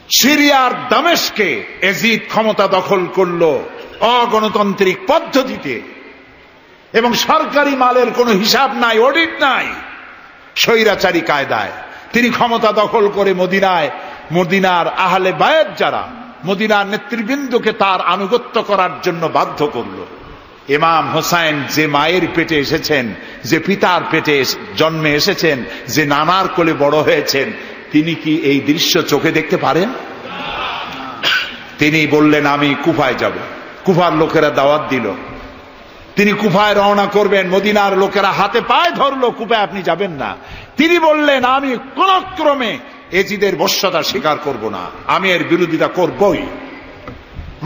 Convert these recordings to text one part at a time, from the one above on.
সিরিয়ার দামেস্কে এজিদ ক্ষমতা দখল করলো অগণতান্ত্রিক পদ্ধতিতে, এবং সরকারি মালের কোনো হিসাব নাই, অডিট নাই, স্বৈরাচারী কায়দায় তিনি ক্ষমতা দখল করে মদিনার আহলে বায়েত যারা মদিনার নেতৃবৃন্দকে তার আনুগত্য করার জন্য বাধ্য করল। ইমাম হোসাইন যে মায়ের পেটে এসেছেন, যে পিতার পেটে জন্মে এসেছেন, যে নানার কোলে বড় হয়েছেন, তিনি কি এই দৃশ্য চোখে দেখতে পারেন? তিনি বললেন আমি কুফায় যাব। কুফার লোকেরা দাওয়াত দিল, তিনি কুফায় রওনা করবেন। মদিনার লোকেরা হাতে পায়ে ধরলো, কুফায় আপনি যাবেন না। তিনি বললেন আমি কোন ক্রমে এজিদের বশ্যতা স্বীকার করব না, আমি এর বিরোধিতা করবই।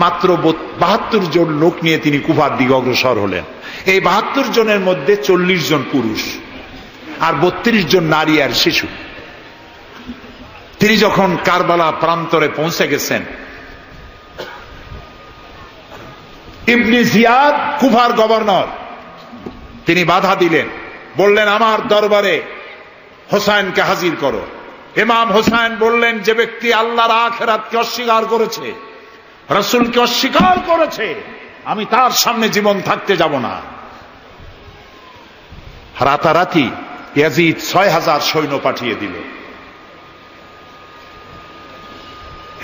মাত্র 72 জন লোক নিয়ে তিনি কুফার দিকে অগ্রসর হলেন। এই 72 জনের মধ্যে 40 জন পুরুষ আর 32 জন নারী আর শিশু। তিনি যখন কারবালা প্রান্তরে পৌঁছে গেছেন, ইবনে জিয়াদ কুফার গভর্নর, তিনি বাধা দিলেন, বললেন আমার দরবারে হোসাইনকে হাজির করো। ইমাম হোসাইন বললেন যে ব্যক্তি আল্লাহর আখিরাতকে অস্বীকার করেছে, রাসূলকে অস্বীকার করেছে, আমি তার সামনে জীবন থাকতে যাব না। রাতারাতি ইয়াজিদ 6000 সৈন্য পাঠিয়ে দিল।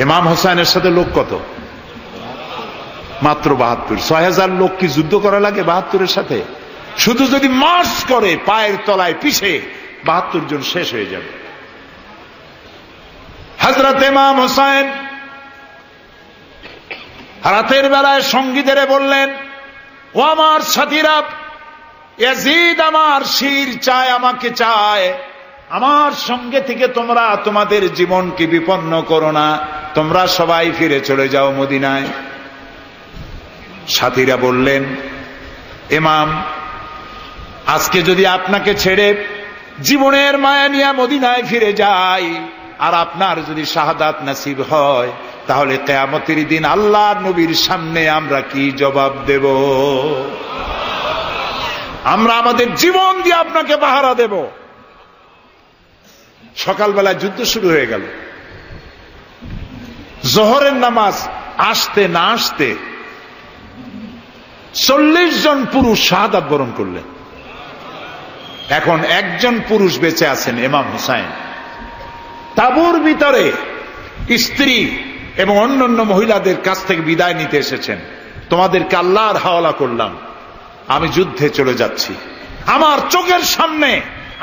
ইমাম হোসাইনের সাথে লোক কত? মাত্র 72। 6000 লোক কি যুদ্ধ করা লাগে 72-এর সাথে? শুধু যদি মার্চ করে পায়ের তলায় পিছে 72 জন শেষ হয়ে যাবে। হযরত ইমাম হোসাইন রাতের বেলায় সঙ্গীদের বললেন, ও আমার সাথীরা, ইয়াজিদ আমার শির চায়, আমাকে চায়, আমার সঙ্গে থেকে তোমরা তোমাদের জীবনকে বিপন্ন করো না, তোমরা সবাই ফিরে চলে যাও মদিনায়। সাথীরা বললেন, ইমাম আজকে যদি আপনাকে ছেড়ে জীবনের মায়া নিয়ে মদিনায় ফিরে যাই, আর আপনার যদি শাহাদাত নসিব হয়, তাহলে কিয়ামতের দিন আল্লাহর নবীর সামনে আমরা কি জবাব দেব? আমরা আমাদের জীবন দিয়ে আপনাকে পাহারা দেব। সকালবেলা যুদ্ধ শুরু হয়ে গেল। জোহরের নামাজ আসতে না আসতে 40 জন পুরুষ শাহাদাত বরণ করলেন। এখন একজন পুরুষ বেঁচে আছেন, ইমাম হুসাইন। তাঁবুর ভিতরে স্ত্রী এবং অন্যান্য মহিলাদের কাছ থেকে বিদায় নিতে এসেছেন। তোমাদেরকে আল্লাহর হাওয়ালা করলাম, আমি যুদ্ধে চলে যাচ্ছি। আমার চোখের সামনে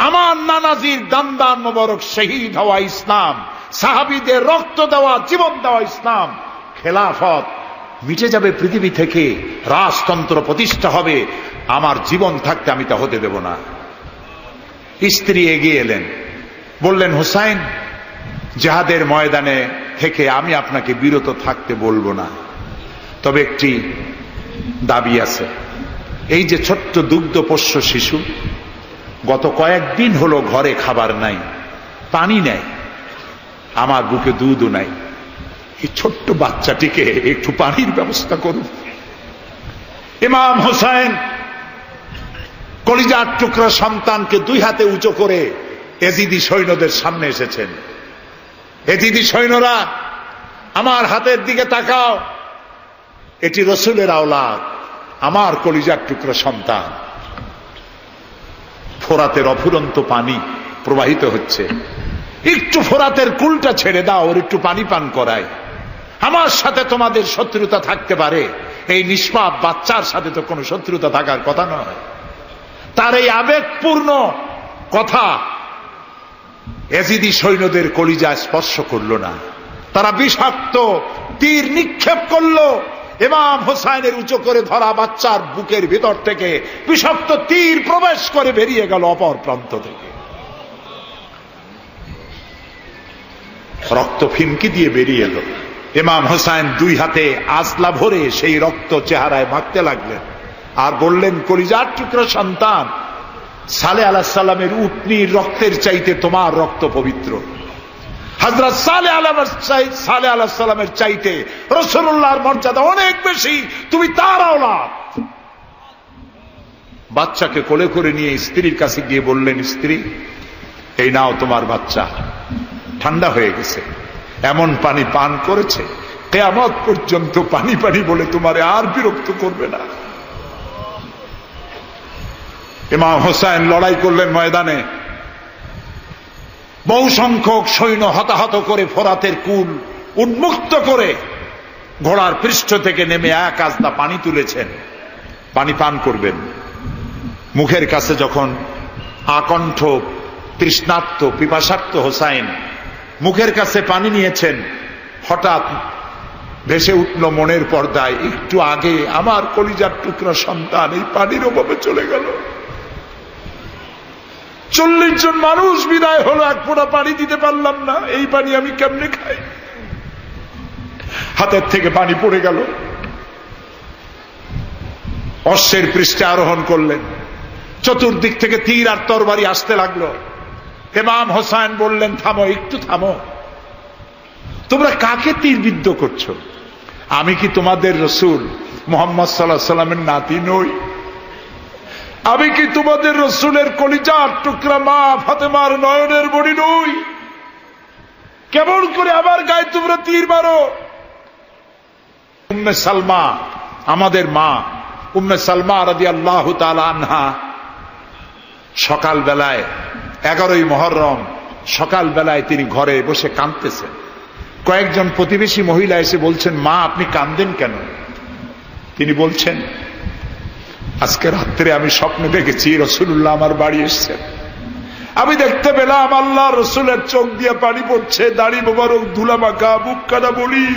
আমার নানাজির দান্দান মোবারক শহীদ হওয়া ইসলাম, সাহাবীদের রক্ত দেওয়া, জীবন দেওয়া ইসলাম, খেলাফত মিটে যাবে পৃথিবী থেকে, রাজতন্ত্র প্রতিষ্ঠা হবে, আমার জীবন থাকতে আমি তা হতে দেব না। স্ত্রী এগিয়ে এলেন, বললেন, হুসাইন জিহাদের ময়দানে থেকে আমি আপনাকে বিরত থাকতে বলবো না, তবে একটি দাবি আছে। এই যে ছোট্ট দুগ্ধপোষ্য শিশু, গত কয়েকদিন হলো ঘরে খাবার নাই, পানি নাই, আমার বুকে দুধও নাই, এই ছোট্ট বাচ্চাটিকে একটু পানির ব্যবস্থা করুন। ইমাম হোসাইন কলিজার টুকরা সন্তানকে 2 হাতে উঁচু করে এজিদি সৈন্যদের সামনে এসেছেন। এজিদি সৈন্যরা, আমার হাতের দিকে তাকাও, এটি রসুলের আওলাদ, আমার কলিজার টুকরা সন্তান। ফোরাতের অফুরন্ত পানি প্রবাহিত হচ্ছে, একটু ফোরাতের কুলটা ছেড়ে দাও, ওর একটু পানি পান করায়। আমার সাথে তোমাদের শত্রুতা থাকতে পারে, এই নিষ্পাপ বাচ্চার সাথে তো কোনো শত্রুতা থাকার কথা নয়। তার এই আবেগপূর্ণ কথা এজিদি সৈন্যদের কলিজা স্পর্শ করল না। তারা বিষাক্ত তীর নিক্ষেপ করল। ইমাম হোসাইনের উঁচু করে ধরা বাচ্চার বুকের ভিতর থেকে বিষাক্ত তীর প্রবেশ করে বেরিয়ে গেল অপর প্রান্ত থেকে। রক্ত ফিনকি দিয়ে বেরিয়ে এলো। ইমাম হোসাইন 2 হাতে আজলা ভরে সেই রক্ত চেহারায় মাখতে লাগলেন আর বললেন, কলিজার টুকরা সন্তান, সালেহ আলাইহিস সালামের উটনির রক্তের চাইতে তোমার রক্ত পবিত্র। হযরত সালেহ আলাইহিস সালামের চাইতে রাসূলুল্লাহর মর্যাদা অনেক বেশি, তুমি তার আওলাদ। বাচ্চাকে কোলে করে নিয়ে স্ত্রীর কাছে গিয়ে বললেন, স্ত্রী এই নাও তোমার বাচ্চা, ঠান্ডা হয়ে গেছে। এমন পানি পান করেছে কিয়ামত পর্যন্ত পানি পানি বলে তোমারে আর বিরক্ত করবে না। ইমাম হোসেন লড়াই করলেন ময়দানে, বহু সংখ্যক সৈন্য হতাহত করে ফোরাতের কুল উন্মুক্ত করে ঘোড়ার পৃষ্ঠ থেকে নেমে এক আজদা পানি তুলেছেন, পানি পান করবেন। মুখের কাছে যখন আকণ্ঠ তৃষ্ণার্ত পিপাসার্ত হোসাইন মুখের কাছে পানি নিয়েছেন, হঠাৎ ভেসে উঠল মনের পর্দায়, একটু আগে আমার কলিজার টুকরা সন্তান এই পানির অভাবে চলে গেল। 40 জন মানুষ বিদায় হলো, এক ফোঁটা পানি দিতে পারলাম না, এই পানি আমি কেমনে খাই? হাতের থেকে পানি পড়ে গেল। অশ্বের পৃষ্ঠে আরোহণ করলেন, চতুর্দিক থেকে তীর আর তরবারি আসতে লাগলো। ইমাম হোসেন বললেন, থামো, একটু থামো, তোমরা কাকে তীরবিদ্ধ করছো? আমি কি তোমাদের রসুল মুহাম্মদ সাল্লাল্লাহু আলাইহি সাল্লামের নাতি নই? আমি কি তোমাদের রসুলের কলিজার টুকরা মা ফাতেমার নয়নের মণি নই? কেমন করে আমার গায়ে তোমরা তীর মারো? উম্মে সালমা, আমাদের মা উম্মে সালমা রাদিয়াল্লাহু তাআলা আনহা, সকাল বেলায় 11ই মুহররম সকাল বেলায় তিনি ঘরে বসে কাঁদতেছেন। কয়েকজন প্রতিবেশী মহিলা এসে বলছেন, মা আপনি কাঁদেন কেন? তিনি বলছেন, আজকে রাত্রে আমি স্বপ্নে দেখেছি রাসূলুল্লাহ আমার বাড়ি এসেছেন। আমি দেখতে পেলাম আল্লাহ রসুলের চোখ দিয়ে পানি পড়ছে, দাড়ি মোবারক ধুলা মাখা, বুক কাটা বলি।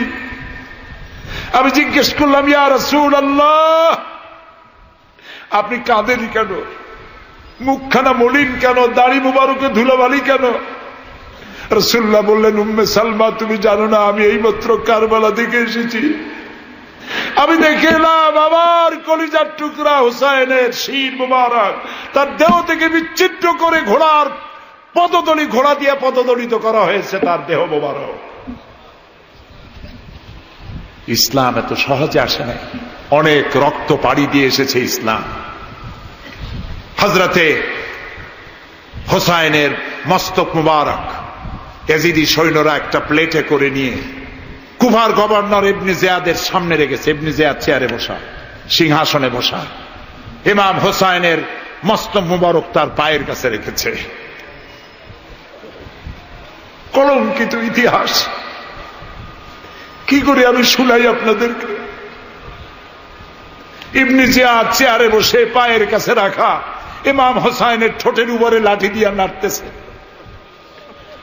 আমি জিজ্ঞেস করলাম, ইয়া রাসূলুল্লাহ আপনি কাঁদেন কেন? মুখখানা মলিন কেন? দাড়ি মোবারকে ধুলাবালি কেন? রাসূলুল্লাহ বললেন, উম্মে সালমা তুমি জানো না আমি এইমাত্র কারবালা থেকে এসেছি। আমি দেখে এলাম আমার কলিজার টুকরা হুসাইনের শির মোবারক তার দেহ থেকে বিচ্ছিন্ন করে ঘোড়ার পদতলি, ঘোড়া দিয়ে পদদলিত করা হয়েছে তার দেহ মোবারক। ইসলাম এত সহজে আসে নাই, অনেক রক্ত পাড়ি দিয়ে এসেছে ইসলাম। হযরতে হোসাইনের মস্তক মুবারক ইয়াজিদি সৈন্যরা একটা প্লেটে করে নিয়ে কুফার গভর্নর ইবনে জিয়াদের সামনে রেখেছে। ইবনে জিয়াদ চেয়ারে বসা, সিংহাসনে বসা, ইমাম হোসাইনের মস্তক মুবারক তার পায়ের কাছে রেখেছে। কলঙ্কিত ইতিহাস, কি করে আমি শুনাই আপনাদেরকে? ইবনে জিয়াদ চেয়ারে বসে পায়ের কাছে রাখা ইমাম হোসাইনের ঠোঁটের উপরে লাঠি দিয়ে নাড়তেছে।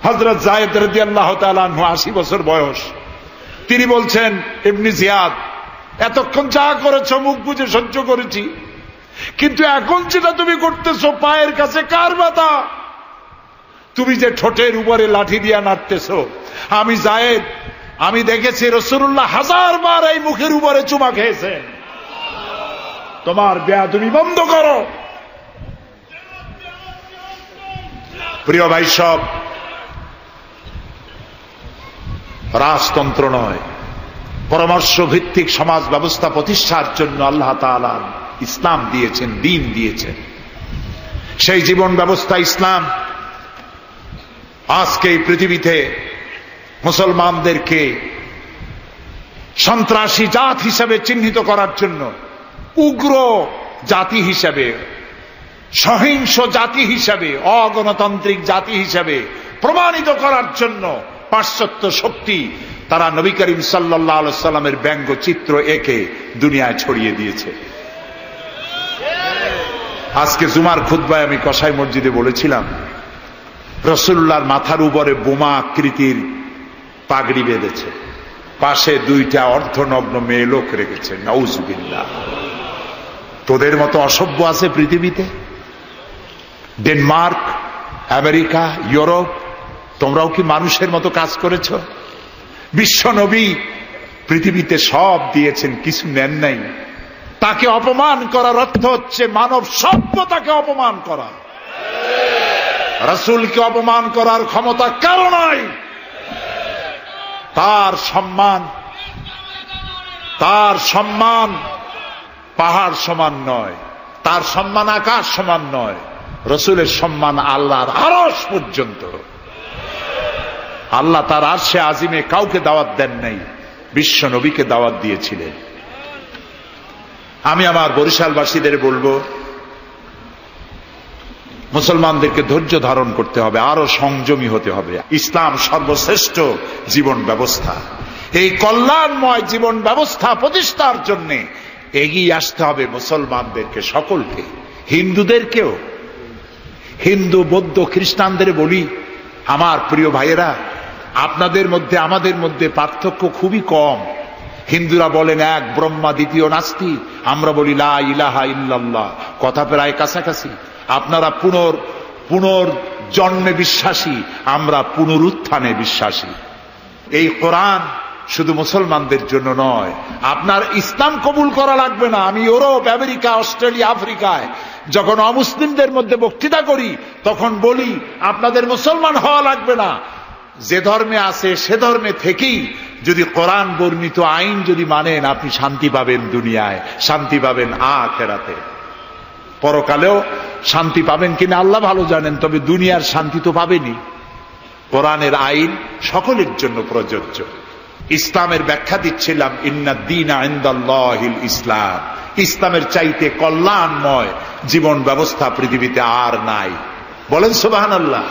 হযরত যায়েদ রাদিয়াল্লাহু তাআলা আনহু 80 বছর বয়স, তিনি বলছেন, ইবনে জিয়াদ এতক্ষণ যা করেছো মুখ বুজে সহ্য করেছি, কিন্তু এখন যেটা তুমি করতেছো পায়ের কাছে কার ব্যথা? তুমি যে ঠোঁটের উপরে লাঠি দিয়া নাড়তেছো, আমি যায়েদ আমি দেখেছি রাসূলুল্লাহ 1000 বার এই মুখের উপরে চুমা খেয়েছেন। তোমার বেয়াদবি বন্ধ করো। প্রিয় ভাই সব, রাজতন্ত্র নয়, পরামর্শ ভিত্তিক সমাজ ব্যবস্থা প্রতিষ্ঠার জন্য আল্লাহ তাআলা ইসলাম দিয়েছেন, দ্বীন দিয়েছেন। সেই জীবন ব্যবস্থা ইসলাম আজকে এই পৃথিবীতে মুসলমানদেরকে সন্ত্রাসী জাত হিসাবে চিহ্নিত করার জন্য, উগ্র জাতি হিসাবে, সহিংস জাতি হিসাবে, অগণতান্ত্রিক জাতি হিসাবে প্রমাণিত করার জন্য পাশ্চাত্য শক্তি তারা নবী করিম সাল্লাল্লাহু আলাইহি ওয়াসাল্লামের ব্যঙ্গচিত্র এঁকে দুনিয়ায় ছড়িয়ে দিয়েছে। আজকে জুমার খুতবায় আমি কসাই মসজিদে বলেছিলাম, রাসূলুল্লাহর মাথার উপরে বোমা আকৃতির পাগড়ি বেঁধেছে, পাশে 2টা অর্ধনগ্ন মেয়ে লোক রেখেছে। নাউজুবিল্লাহ। তোদের মতো অসভ্য আছে পৃথিবীতে? ডেনমার্ক, আমেরিকা, ইউরোপ, তোমরাও কি মানুষের মতো কাজ করেছ? বিশ্ব নবী পৃথিবীতে সব দিয়েছেন, কিছু নেন নাই। তাকে অপমান করার অর্থ হচ্ছে মানব সভ্যতাকে অপমান করা। রাসূলকে অপমান করার ক্ষমতা কারো নাই। তার সম্মান পাহাড় সমান নয়, তার সম্মান আকাশ সমান নয়। রাসূলের সম্মান আল্লাহর আরশ পর্যন্ত। আল্লাহ তার আরশে আজিমে কাউকে দাওয়াত দেন নাই, বিশ্ব নবীকে দাওয়াত দিয়েছিলেন। আমি আমার বরিশালবাসীদের বলবো, মুসলমানদেরকে ধৈর্য ধারণ করতে হবে, আরো সংযমী হতে হবে। ইসলাম সর্বশ্রেষ্ঠ জীবন ব্যবস্থা। এই কল্যাণময় জীবন ব্যবস্থা প্রতিষ্ঠার জন্য এগিয়ে আসতে হবে মুসলমানদেরকে, সকলকে, হিন্দুদেরকেও। হিন্দু, বৌদ্ধ, খ্রিস্টানদের বলি, আমার প্রিয় ভাইয়েরা, আপনাদের মধ্যে আমাদের মধ্যে পার্থক্য খুবই কম। হিন্দুরা বলেন এক ব্রহ্মা, দ্বিতীয় নাস্তি, আমরা বলি লা ইলাহা ইল্লাল্লাহ, কথা প্রায় কাছাকাছি। আপনারা পুনর্জন্মে বিশ্বাসী, আমরা পুনরুত্থানে বিশ্বাসী। এই কোরআন শুধু মুসলমানদের জন্য নয়। আপনার ইসলাম কবুল করা লাগবে না। আমি ইউরোপ, আমেরিকা, অস্ট্রেলিয়া, আফ্রিকায় যখন অমুসলিমদের মধ্যে বক্তৃতা করি তখন বলি আপনাদের মুসলমান হওয়া লাগবে না, যে ধর্মে আছে সে ধর্মে থেকেই যদি কোরআন বর্ণিত আইন যদি মানেন, আপনি শান্তি পাবেন দুনিয়ায়, শান্তি পাবেন আখিরাতে। পরকালেও শান্তি পাবেন কিনা আল্লাহ ভালো জানেন, তবে দুনিয়ার শান্তি তো পাবেনই। কোরআনের আইন সকলের জন্য প্রযোজ্য। ইসলামের ব্যাখ্যা দিচ্ছিলাম, ইন্নাদ-দীনা ইনদাল্লাহিল ইসলাম। ইসলামের চাইতে কল্যাণময় জীবন ব্যবস্থা পৃথিবীতে আর নাই। বলেন সুবহানাল্লাহ।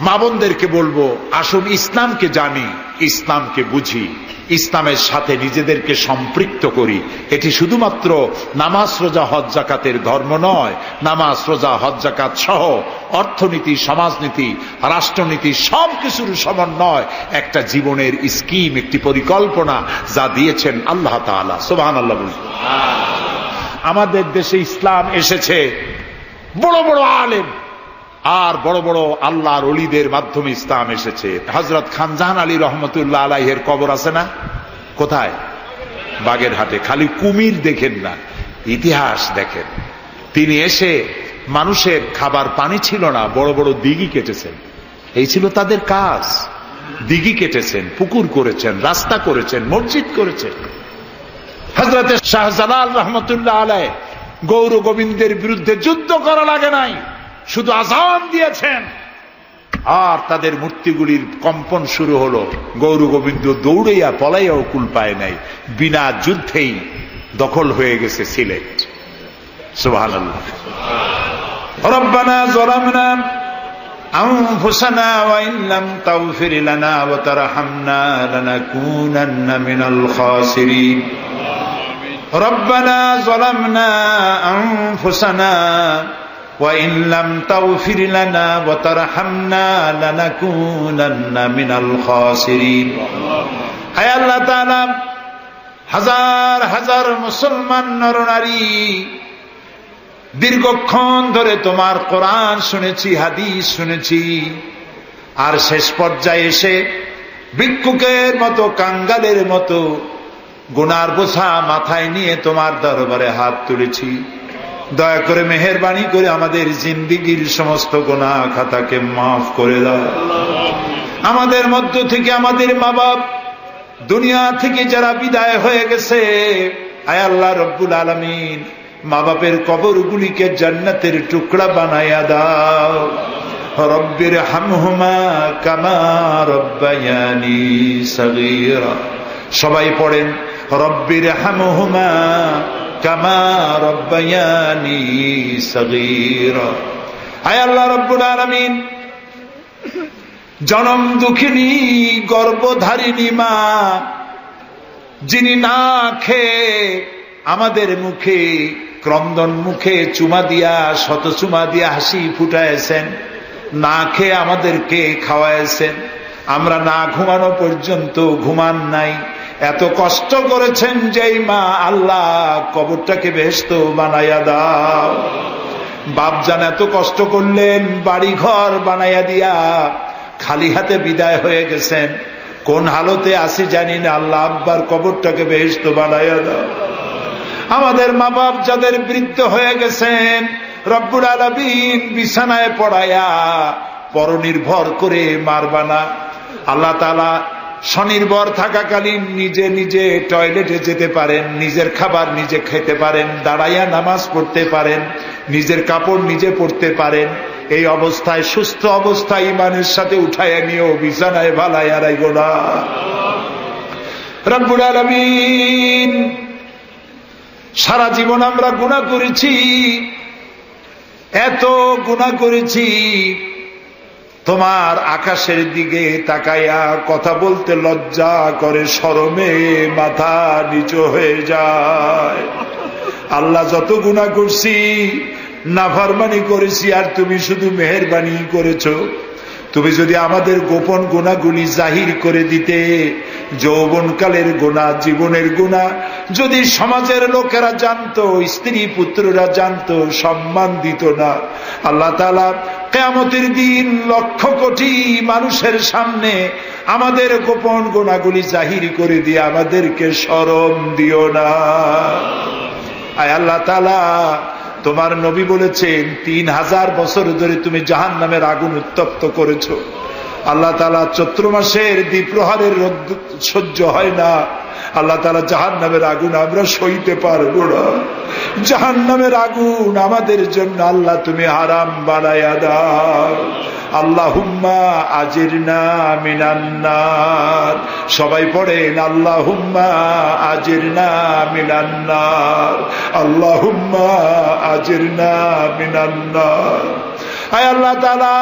মা বোনদেরকে বলবো, আসুন ইসলামকে জানি, ইসলামকে বুঝি, ইসলামের সাথে নিজেদেরকে সম্পৃক্ত করি। এটি শুধুমাত্র নামাজ, রোজা, হজ, যাকাতের ধর্ম নয়। নামাজ, রোজা, হজ, যাকাত সহ অর্থনীতি, সমাজনীতি, রাষ্ট্রনীতি সবকিছুর সমন্বয় একটা জীবনের স্কিম, একটি পরিকল্পনা যা দিয়েছেন আল্লাহ তাআলা। সুবহানাল্লাহ বলুন। আমাদের দেশে ইসলাম এসেছে বড় বড় আলেম আর বড় বড় আল্লাহর ওলিদের মাধ্যমে ইসলাম এসেছে। হযরত খানজাহান আলী রহমতুল্লাহ আলাইহির কবর আছে না? কোথায়? বাগেরহাটে। খালি কুমির দেখেন না, ইতিহাস দেখেন। তিনি এসে, মানুষের খাবার পানি ছিল না, বড় বড় দিঘি কেটেছেন। এই ছিল তাদের কাজ। দিঘি কেটেছেন, পুকুর করেছেন, রাস্তা করেছেন, মসজিদ করেছেন। হযরত শাহজালাল রহমতুল্লাহ আলাইহি গৌর গোবিন্দের বিরুদ্ধে যুদ্ধ করা লাগে নাই, শুধু আযান দিয়েছেন আর তাদের মূর্তিগুলির কম্পন শুরু হলো। গৌর গোবিন্দ দৌড়াইয়া পলাইয়াও কুল পায় নাই, বিনা যুদ্ধেই দখল হয়ে গেছে সিলেট। সুবহানাল্লাহ। রব্বানা যালামনা আনফুসানা ওয়া ইন লাম তাগফির লানা ওয়া তারহামনা লানাকুনান্না মিনাল খাসিরিন। রব্বানা যালামনা আনফুসানা وَإِن لَّمْ تَغْفِرْ لَنَا وَتَرْحَمْنَا لَنَكُونَنَّ مِنَ الْخَاسِرِينَ। হে আল্লাহ তাআলা, হাজার হাজার মুসলমান নরনারী দীর্ঘক্ষণ ধরে তোমার কোরআন শুনেছি, হাদিস শুনেছি, আর শেষ পর্যায়ে এসে ভিক্ষুকের মতো, কাঙ্গালের মতো গুনার বোঝা মাথায় নিয়ে তোমার দরবারে হাত তুলেছি। দয়া করে মেহেরবানি করে আমাদের জিন্দেগীর সমস্ত গুনাহ খাতাকে মাফ করে দাও। আমাদের মধ্য থেকে আমাদের মা বাপ দুনিয়া থেকে যারা বিদায় হয়ে গেছে, আয় আল্লাহ রব্বুল আলামিন, মা বাপের কবরগুলিকে জান্নাতের টুকরা বানায়া দাও। রব্বির হামহুমা কামা রব্বায়ানি সগীরা। সবাই পড়েন, রব্বির হামহুমা কামা রব্বায়ানি সগীরা। আয় আল্লাহ রব্বুল আলামিন, জনম দুঃখিনী গর্ভধারিণী মা, যিনি না খেয়ে আমাদের মুখে, ক্রন্দন মুখে চুমা দিয়া, শত চুমা দিয়া হাসি ফুটাইছেন, না খেয়ে আমাদেরকে খাওয়াইছেন, আমরা না ঘুমানো পর্যন্ত ঘুমান নাই, এত কষ্ট করেছেন যেই মা, আল্লাহ কবরটাকে বেহেশত বানাইয়া দাও। বাপজান এত কষ্ট করলেন, বাড়ি ঘর বানাইয়া দিয়া খালি হাতে বিদায় হয়ে গেছেন, কোন হালতে আসি জানি না, আল্লাহ আব্বার কবরটাকে বেহেশত বানাইয়া দাও। আমাদের মা বাপ যাদের বৃদ্ধ হয়ে গেছেন, রব্বুল আলামিন বিছানায় পড়ায়া পরনির্ভর করে মারবা না। আল্লাহ তাআলা স্বনির্ভর থাকাকালীন নিজে নিজে টয়লেটে যেতে পারেন, নিজের খাবার নিজে খেতে পারেন, দাঁড়াইয়া নামাজ পড়তে পারেন, নিজের কাপড় নিজে পরতে পারেন, এই অবস্থায়, সুস্থ অবস্থায় ইমানের সাথে উঠাইয়া নিও, বিছানায় ভালাইয়া রাখো না। রব্বুল আলামিন, সারা জীবন আমরা গুনাহ করেছি, এত গুনাহ করেছি, তোমার আকাশের দিকে তাকাইয়া কথা বলতে লজ্জা করে, শরমে মাথা নিচু হয়ে যায়। আল্লাহ, যত গুনাহ করছি, নাফরমানি করেছি, আর তুমি শুধু মেহেরবানি করেছো। তুমি যদি আমাদের গোপন গুনাহগুলি জাহির করে দিতে, যৌবনকালের গুনাহ, জীবনের গুনাহ যদি সমাজের লোকেরা জানতো, স্ত্রী পুত্ররা জানতো, সম্মান দিত না। আল্লাহ তাআলা কিয়ামতের দিন লক্ষ কোটি মানুষের সামনে আমাদের গোপন গুনাহগুলি জাহির করে দিয়ে আমাদেরকে শরম দিও না। আয় আল্লাহ তাআলা, তোমার নবী বলেছেন 3000 বছর ধরে তুমি জাহান্নামের আগুন উত্তপ্ত করেছো। আল্লাহ তাআলা চৈত্র মাসের দ্বিপ্রহরের রোদ সহ্য হয় না। আল্লাহ তাআলা জাহান্নামের আগুন আমরা সইতে পারবো না। জাহান্নামের আগুন আমাদের জন্য আল্লাহ তুমি হারাম বানায়া দাও। আল্লাহুম্মা আজিরনা মিনান নার। সবাই পড়েন আল্লাহুম্মা আজিরনা মিনান নার, আল্লাহুম্মা আজিরনা মিনান নার। আয় আল্লাহ তাআলা,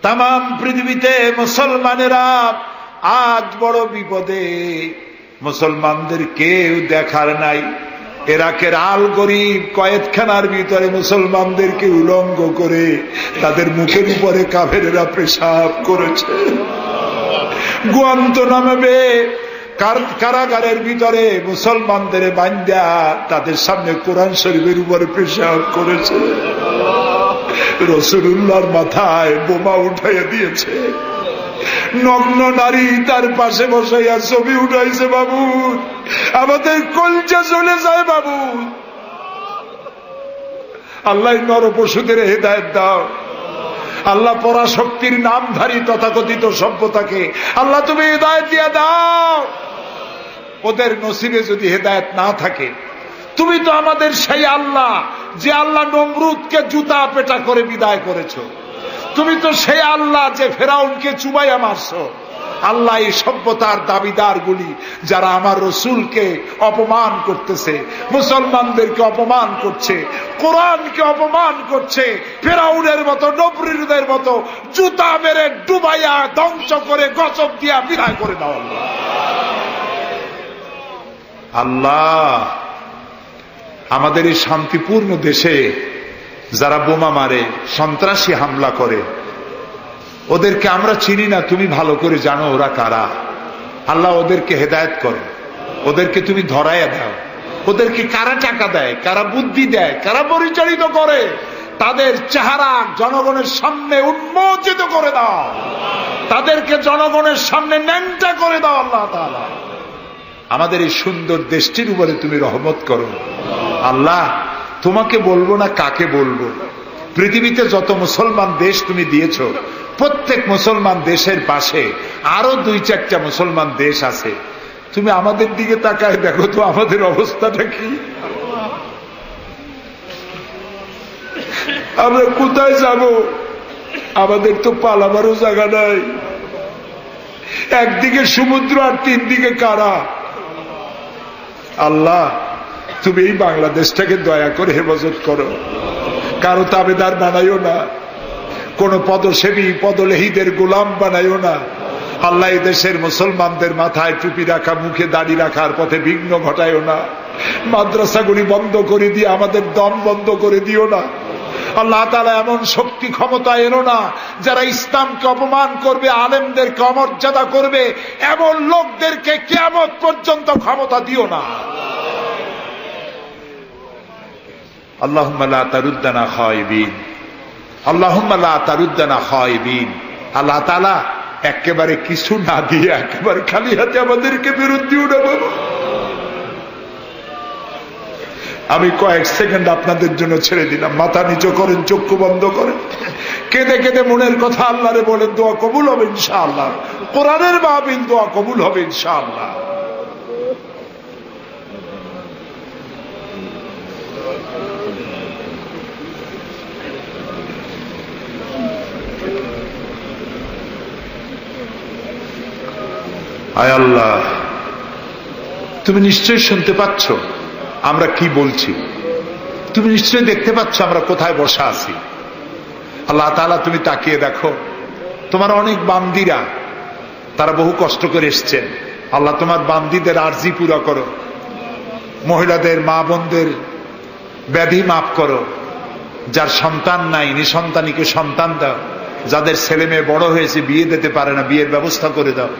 তামাম পৃথিবীতে মুসলমানেরা আজ বড় বিপদে। মুসলমানদের কেউ দেখার নাই। ইরাকের আল গরিব কয়েদখানার ভিতরে মুসলমানদেরকে উলঙ্গ করে তাদের মুখের উপরে কাফেরেরা পেশাব করেছে। গুয়ান্তানামো কারাগারের ভিতরে মুসলমানদের বান্দা তাদের সামনে কোরআন শরীফের উপরে পেশাব করেছে। রাসূলুল্লাহর মাথায় বোমা উঠাইয়া দিয়েছে। নগ্ন নারী তার পাশে বসাইয়া ছবি উঠাইছে। বাবু, আমাদের কলজা চলে যায় বাবু। আল্লাহ নর পশুদের হেদায়েত দাও। আল্লাহ পরাশক্তির নামধারী তথাকথিত সভ্যতাকে আল্লাহ তুমি হেদায়েত দিয়া দাও। ওদের নসিবে যদি হেদায়েত না থাকে, তুমি তো আমাদের সেই আল্লাহ যে আল্লাহ নমরুদকে জুতা পেটা করে বিদায় করেছো। তুমি তো সেই আল্লাহ যে ফেরাউনকে চুবাইয়া মারছো। আল্লাহ, এই সভ্যতার দাবিদার গুলি যারা আমার রসুলকে অপমান করতেছে, মুসলমানদেরকে অপমান করছে, কোরআনকে অপমান করছে, ফেরাউনের মতো নমরুদের মতো জুতা মেরে ডুবাইয়া ধ্বংস করে গজব দিয়া বিদায় করে দাও। আল্লাহ, আমাদের এই শান্তিপূর্ণ দেশে যারা বোমা মারে, সন্ত্রাসী হামলা করে, ওদেরকে আমরা চিনি না, তুমি ভালো করে জানো ওরা কারা। আল্লাহ, ওদেরকে হেদায়েত করো, ওদেরকে তুমি ধরাইয়া দাও। ওদেরকে কারা টাকা দেয়, কারা বুদ্ধি দেয়, কারা পরিচালিত করে, তাদের চেহারা জনগণের সামনে উন্মোচিত করে দাও। তাদেরকে জনগণের সামনে ন্যাংটা করে দাও। আল্লাহ তাআলা, আমাদের এই সুন্দর দেশটির উপরে তুমি রহমত করো। আল্লাহ, তোমাকে বলবো না কাকে বলবো। পৃথিবীতে যত মুসলমান দেশ তুমি দিয়েছ, প্রত্যেক মুসলমান দেশের পাশে আরো 2-4টা মুসলমান দেশ আছে। তুমি আমাদের দিকে তাকায় দেখো তো আমাদের অবস্থাটা কি। আমরা কোথায় যাব? আমাদের তো পালাবারও জায়গা নাই। একদিকে সমুদ্র আর 3 দিকে কারা। আল্লাহ, তুমি এই বাংলাদেশটাকে দয়া করে হেফাজত করো। কারো তাবেদার বানাইও না, কোন পদসেবী পদলেহীদের গোলাম বানাইও না। আল্লাহ, এই দেশের মুসলমানদের মাথায় টুপি রাখা, মুখে দাড়ি রাখার পথে বিঘ্ন ঘটাইও না। মাদ্রাসাগুলি বন্ধ করে দিয়ে আমাদের দম বন্ধ করে দিও না। আল্লাহ তাআলা, এমন শক্তি ক্ষমতা এনো না যারা ইসলামকে অপমান করবে, আলেমদেরকে অমর্যাদা করবে, এমন লোকদেরকে কিয়ামত পর্যন্ত ক্ষমতা দিও না। আল্লাহুম্মা লা তারুদ্দানা খায়বিন, আল্লাহুম্মা লা তারুদ্দানা খায়বিন। আল্লাহ তাআলা, একেবারে কিছু না দিয়ে একেবারে খালি হাতে আমাদেরকে ফেরত দিও না বাবা। আমি কয়েক সেকেন্ড আপনাদের জন্য ছেড়ে দিলাম। মাথা নিচু করেন, চক্ষু বন্ধ করেন, কেঁদে কেঁদে মনের কথা আল্লাহরে বলেন। দোয়া কবুল হবে ইনশাআল্লাহ। কোরআনের মাহফিল, দোয়া কবুল হবে ইনশাআল্লাহ। আয় আল্লাহ, তুমি নিশ্চয়ই শুনতে পাচ্ছ আমরা কি বলছি, তুমি নিশ্চয়ই দেখতে পাচ্ছ আমরা কোথায় বসা আছি। আল্লাহ তাআলা তুমি তাকিয়ে দেখো, তোমার অনেক বান্দীরা তারা বহু কষ্ট করে এসছেন। আল্লাহ তোমার বান্দীদের আরজি পুরা করো, মহিলাদের মা বোনদের ব্যাধি মাফ করো, যার সন্তান নাই নিঃসন্তানীকে সন্তান দাও, যাদের ছেলে মেয়ে বড় হয়েছে বিয়ে দিতে পারে না বিয়ের ব্যবস্থা করে দাও,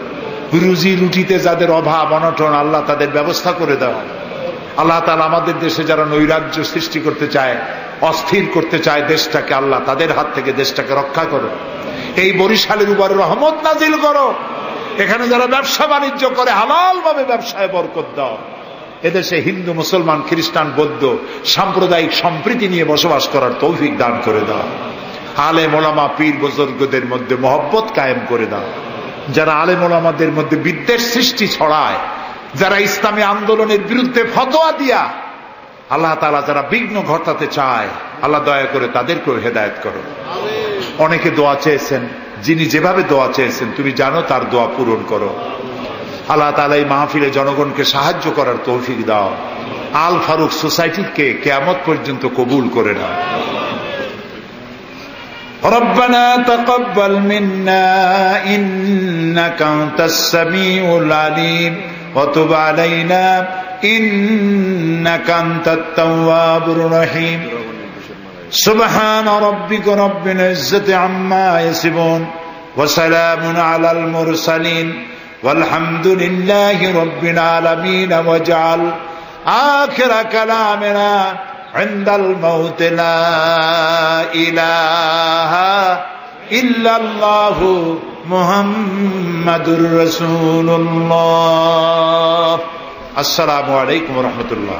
রুজি রুটিতে যাদের অভাব অনটন আল্লাহ তাদের ব্যবস্থা করে দাও। আল্লাহ তাআলা আমাদের দেশে যারা নৈরাজ্য সৃষ্টি করতে চায়, অস্থির করতে চায় দেশটাকে, আল্লাহ তাদের হাত থেকে দেশটাকে রক্ষা করো। এই বরিশালের উপরে রহমত নাজিল করো। এখানে যারা ব্যবসা বাণিজ্য করে হালাল ভাবে ব্যবসায় বরকত দাও। এদেশে হিন্দু মুসলমান খ্রিস্টান বৌদ্ধ সাম্প্রদায়িক সম্প্রীতি নিয়ে বসবাস করার তৌফিক দান করে দাও। আলেম ওলামা পীর বুজুর্গদের মধ্যে মহব্বত কায়েম করে দাও। যারা আলেম ওলামাদের মধ্যে বিদ্বেষ সৃষ্টি ছড়ায়, যারা ইসলামী আন্দোলনের বিরুদ্ধে ফতোয়া দিয়া আল্লাহ তাআলা যারা বিঘ্ন ঘটাতে চায়, আল্লাহ দয়া করে তাদেরকেও হেদায়েত করো। অনেকে দোয়া চেয়েছেন, যিনি যেভাবে দোয়া চেয়েছেন তুমি জানো, তার দোয়া পূরণ করো। আল্লাহ তাআলা এই মাহফিলে জনগণকে সাহায্য করার তৌফিক দাও। আল ফারুক সোসাইটিকে কিয়ামত পর্যন্ত কবুল করে নাও। ربنا تقبل منا إنك أنت السميع العليم وتب علينا إنك أنت التواب الرحيم سبحان ربك رب العزة عما يصفون وسلام على المرسلين والحمد لله رب العالمين واجعل آخر كلامنا عند الموت لا إله إلا الله محمد رسول الله. السلام عليكم ورحمة الله.